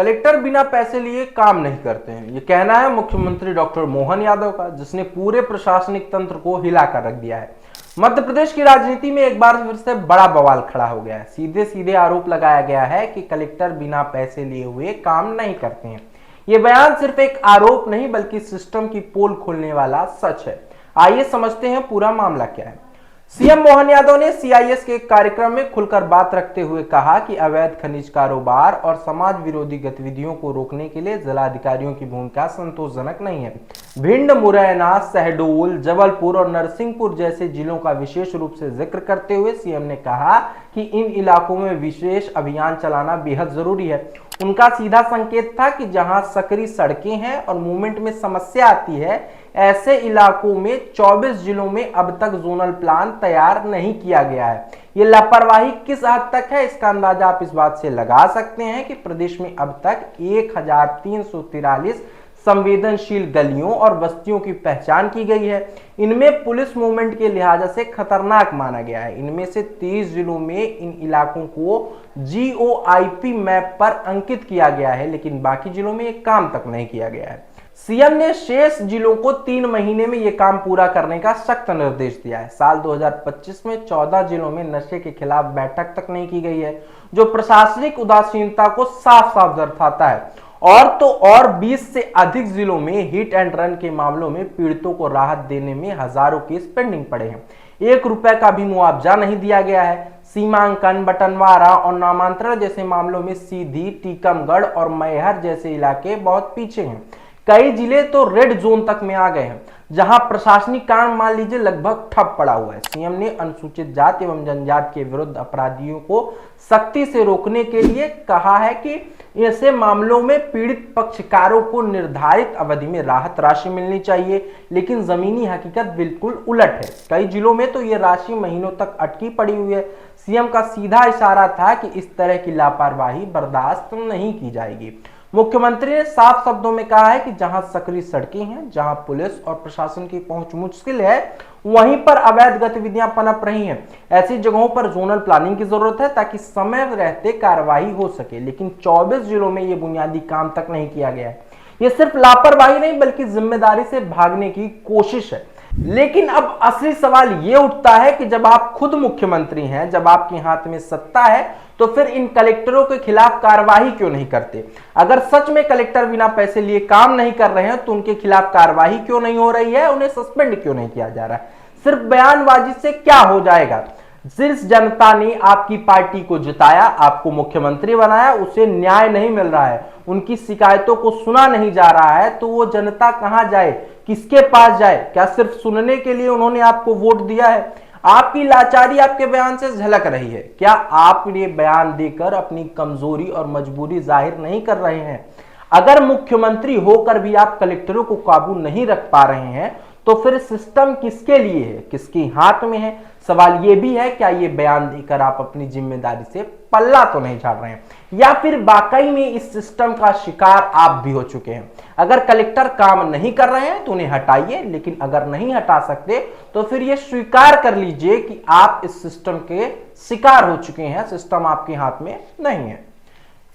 Collector बिना पैसे लिए काम नहीं करते हैं, ये कहना है मुख्यमंत्री डॉक्टर मोहन यादव का, जिसने पूरे प्रशासनिक तंत्र को हिलाकर रख दिया है। मध्य प्रदेश की राजनीति में एक बार फिर से बड़ा बवाल खड़ा हो गया है। सीधे सीधे आरोप लगाया गया है कि कलेक्टर बिना पैसे लिए हुए काम नहीं करते हैं। ये बयान सिर्फ एक आरोप नहीं बल्कि सिस्टम की पोल खोलने वाला सच है। आइए समझते हैं पूरा मामला क्या है। सीएम मोहन यादव ने सीआईएस के एक कार्यक्रम में खुलकर बात रखते हुए कहा कि अवैध खनिज कारोबार और समाज विरोधी गतिविधियों को रोकने के लिए जिलाधिकारियों की भूमिका संतोषजनक नहीं है। भिंड, मुरैना, शहडोल, जबलपुर और नरसिंहपुर जैसे जिलों का विशेष रूप से जिक्र करते हुए सीएम ने कहा कि इन इलाकों में विशेष अभियान चलाना बेहद जरूरी है। उनका सीधा संकेत था कि जहां सकरी सड़कें हैं और मूवमेंट में समस्या आती है, ऐसे इलाकों में 24 जिलों में अब तक जोनल प्लान तैयार नहीं किया गया है। ये लापरवाही किस हद तक है, इसका अंदाजा आप इस बात से लगा सकते हैं कि प्रदेश में अब तक 1343 संवेदनशील गलियों और बस्तियों की पहचान की गई है। इनमें पुलिस मूवमेंट के लिहाज से खतरनाक माना गया है। इनमें से 30 जिलों में इन इलाकों को GOIP मैप पर अंकित किया गया है, लेकिन बाकी जिलों में एक काम तक नहीं किया गया है। सीएम ने शेष जिलों को 3 महीने में यह काम पूरा करने का सख्त निर्देश दिया है। साल 2025 में 14 जिलों में नशे के खिलाफ बैठक तक नहीं की गई है, जो प्रशासनिक उदासीनता को साफ साफ दर्शाता है। और तो और 20 से अधिक जिलों में हिट एंड रन के मामलों में पीड़ितों को राहत देने में हजारों केस पेंडिंग पड़े हैं। 1 रुपए का भी मुआवजा नहीं दिया गया है। सीमांकन, बटनवारा और नामांतरण जैसे मामलों में सीधी, टीकमगढ़ और मैहर जैसे इलाके बहुत पीछे हैं। कई जिले तो रेड जोन तक में आ गए हैं, जहां प्रशासनिक काम मान लीजिए लगभग ठप पड़ा हुआ है। सीएम ने अनुसूचित जाति एवं जनजाति के विरुद्ध अपराधियों को सख्ती से रोकने के लिए कहा है कि ऐसे मामलों में पीड़ित पक्षकारों को निर्धारित अवधि में राहत राशि मिलनी चाहिए, लेकिन जमीनी हकीकत बिल्कुल उलट है। कई जिलों में तो ये राशि महीनों तक अटकी पड़ी हुई है। सीएम का सीधा इशारा था कि इस तरह की लापरवाही बर्दाश्त नहीं की जाएगी। मुख्यमंत्री ने साफ शब्दों में कहा है कि जहां सकरी सड़कें हैं, जहां पुलिस और प्रशासन की पहुंच मुश्किल है, वहीं पर अवैध गतिविधियां पनप रही हैं। ऐसी जगहों पर जोनल प्लानिंग की जरूरत है ताकि समय रहते कार्रवाई हो सके, लेकिन 24 जिलों में यह बुनियादी काम तक नहीं किया गया है। यह सिर्फ लापरवाही नहीं बल्कि जिम्मेदारी से भागने की कोशिश है। लेकिन अब असली सवाल यह उठता है कि जब आप खुद मुख्यमंत्री हैं, जब आपके हाथ में सत्ता है, तो फिर इन कलेक्टरों के खिलाफ कार्रवाई क्यों नहीं करते? अगर सच में कलेक्टर बिना पैसे लिए काम नहीं कर रहे हैं तो उनके खिलाफ कार्रवाई क्यों नहीं हो रही है? उन्हें सस्पेंड क्यों नहीं किया जा रहा है? सिर्फ बयानबाजी से क्या हो जाएगा? जिस जनता ने आपकी पार्टी को जिताया, आपको मुख्यमंत्री बनाया, उसे न्याय नहीं मिल रहा है, उनकी शिकायतों को सुना नहीं जा रहा है, तो वो जनता कहां जाए, किसके पास जाए? क्या सिर्फ सुनने के लिए उन्होंने आपको वोट दिया है? आपकी लाचारी आपके बयान से झलक रही है। क्या आप ये बयान देकर अपनी कमजोरी और मजबूरी जाहिर नहीं कर रहे हैं? अगर मुख्यमंत्री होकर भी आप कलेक्टरों को काबू नहीं रख पा रहे हैं तो फिर सिस्टम किसके लिए है, किसके हाथ में है? सवाल यह भी है, क्या ये बयान देकर आप अपनी जिम्मेदारी से पल्ला तो नहीं झाड़ रहे हैं, या फिर वाकई में इस सिस्टम का शिकार आप भी हो चुके हैं? अगर कलेक्टर काम नहीं कर रहे हैं तो उन्हें हटाइए, लेकिन अगर नहीं हटा सकते तो फिर ये स्वीकार कर लीजिए कि आप इस सिस्टम के शिकार हो चुके हैं, सिस्टम आपके हाथ में नहीं है।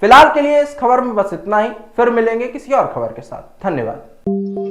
फिलहाल के लिए इस खबर में बस इतना ही, फिर मिलेंगे किसी और खबर के साथ। धन्यवाद।